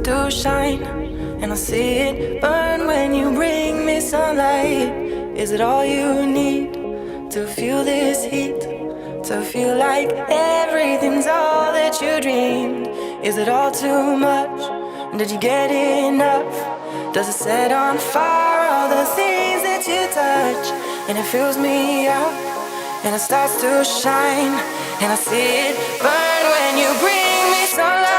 starts to shine, and I see it burn when you bring me sunlight. Is it all you need to feel this heat? To feel like everything's all that you dreamed? Is it all too much? Did you get enough? Does it set on fire all the things that you touch? And it fills me up, and it starts to shine, and I see it burn when you bring me sunlight.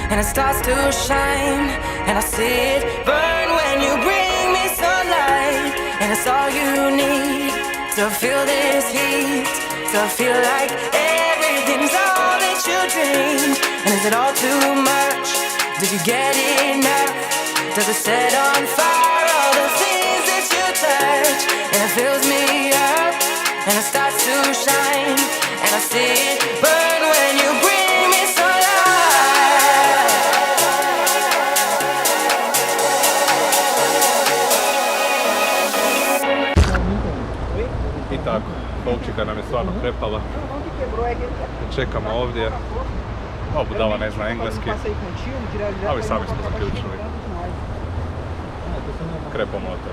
And it starts to shine, and I see it burn when you bring me sunlight. And it's all you need to feel this heat, to feel like everything's all that you dreamed. And is it all too much? Did you get enough? Does it set on fire all the things that you touch? And it fills me up, and it starts to shine, and I see it burn when you bring me sunlight. I tako, Volčika nam je stvarno krepala. Čekamo ovdje. Ova budala ne zna engleski, ali sami smo zaključili. Krepo motor.